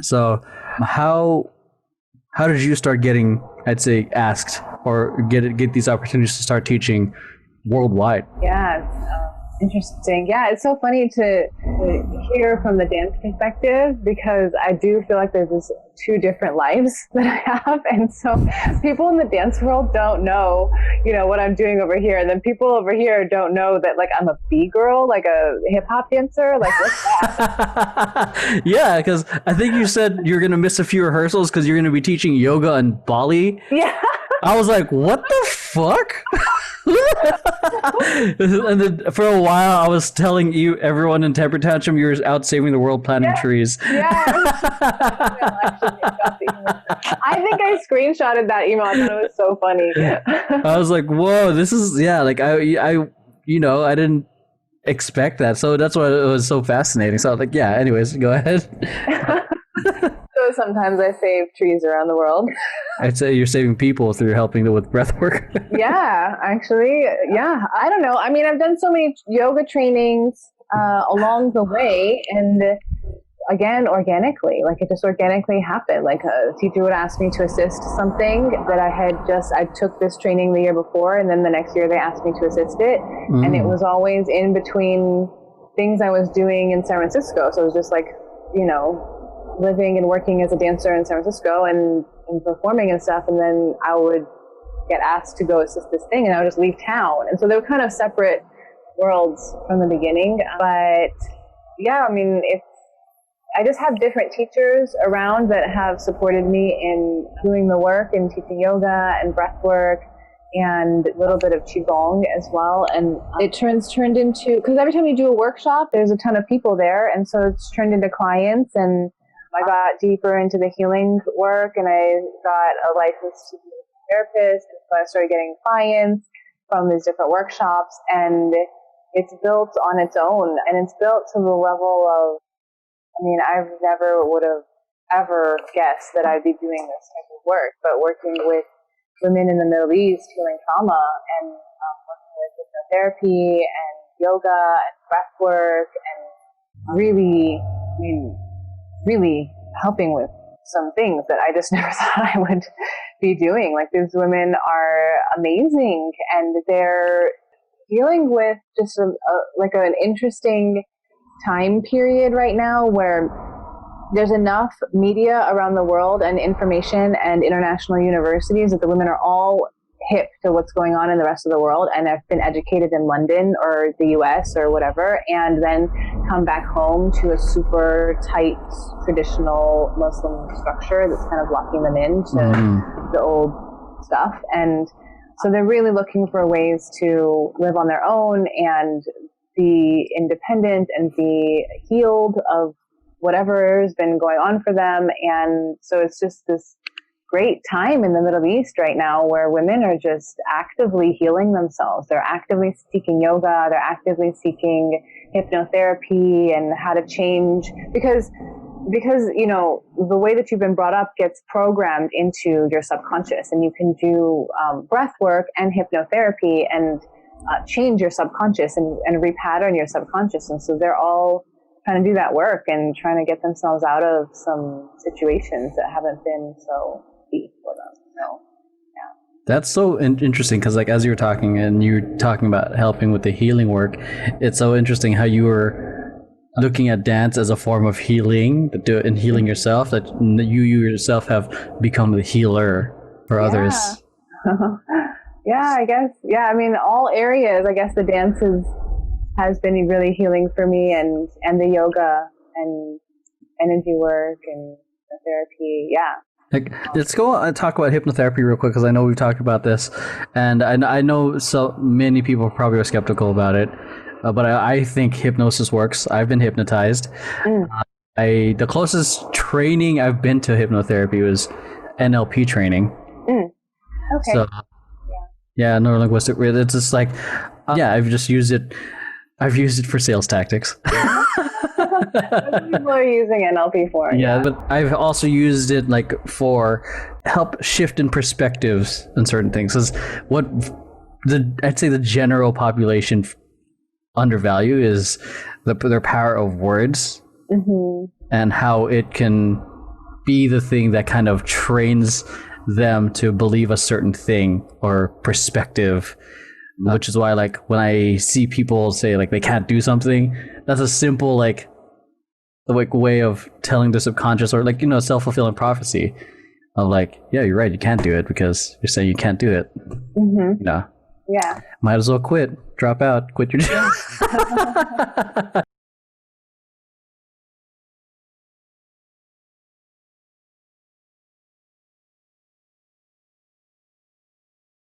So how did you start getting, I'd say, asked or get these opportunities to start teaching worldwide? Yeah, it's interesting. Yeah, it's so funny to hear from the dance perspective, because I do feel like there's this two different lives that I have, and so people in the dance world don't know, what I'm doing over here, and then people over here don't know that like I'm a bgirl, like a hip hop dancer. Like, what's that? Yeah, because I think you said you're gonna miss a few rehearsals because you're gonna be teaching yoga in Bali. Yeah. I was like, what the fuck? And then for a while, I was telling everyone in Tantrum, you were out saving the world, planting trees. Yeah. I think I screenshotted that email. I thought it was so funny. I was like, whoa, this is, yeah, like I didn't expect that. So that's why it was so fascinating. So I was like, yeah, anyways, go ahead. So sometimes I save trees around the world. I'd say you're saving people through helping them with breath work. Yeah, actually. Yeah. I don't know. I mean, I've done so many yoga trainings along the way, and again, organically, like it just organically happened. Like a teacher would ask me to assist something that I took this training the year before, and then the next year they asked me to assist it. And it was always in between things I was doing in San Francisco. So it was just like, living and working as a dancer in San Francisco and performing and stuff. And then I would get asked to go assist this thing, and I would just leave town. And so they were kind of separate worlds from the beginning. But yeah, I mean, I just have different teachers around that have supported me in doing the work and teaching yoga and breath work and a little bit of qigong as well. And it turned into, because every time you do a workshop, there's a ton of people there. And so it's turned into clients, and I got deeper into the healing work, and I got a license to be a therapist. And so I started getting clients from these different workshops, and it's built on its own, and it's built to the level of, I mean, I never would have ever guessed that I'd be doing this type of work, but working with women in the Middle East healing trauma, and working with hypnotherapy and yoga and breath work, and really helping with some things that I just never thought I would be doing. Like, these women are amazing, and they're dealing with just an interesting time period right now where there's enough media around the world and information and international universities that the women are all hip to what's going on in the rest of the world and have been educated in London or the US or whatever, and then come back home to a super tight traditional Muslim structure that's kind of locking them into the old stuff. And so they're really looking for ways to live on their own and be independent and be healed of whatever has been going on for them. And so it's just this great time in the Middle East right now where women are just actively healing themselves. They're actively seeking yoga. They're actively seeking hypnotherapy and how to change, because the way that you've been brought up gets programmed into your subconscious, and you can do breath work and hypnotherapy and change your subconscious and repattern your subconscious. And so they're all trying to do that work and trying to get themselves out of some situations that haven't been so deep for them. So, yeah. That's so interesting, because like as you were talking and you're talking about helping with the healing work, it's so interesting how you were looking at dance as a form of healing and healing yourself, that you yourself have become the healer for others. Yeah, I guess. Yeah, I mean, all areas, I guess the dance has been really healing for me, and the yoga and energy work and the therapy. Yeah. Like, let's go and talk about hypnotherapy real quick, because I know we've talked about this, and I know so many people probably are skeptical about it, but I think hypnosis works. I've been hypnotized. The closest training I've been to hypnotherapy was NLP training. Okay. So, yeah, neurolinguistic. It's just like, I've just used it. I've used it for sales tactics. What people are using NLP for. Yeah, but I've also used it like for help shift in perspectives on certain things. Because I'd say the general population undervalue is their power of words and how it can be the thing that kind of trains them to believe a certain thing or perspective, which is why like when I see people say like they can't do something, that's a simple like way of telling the subconscious, or like, you know, self-fulfilling prophecy of like, yeah, you're right, you can't do it because you're saying you can't do it. You know, Yeah. might as well quit, drop out, quit your job.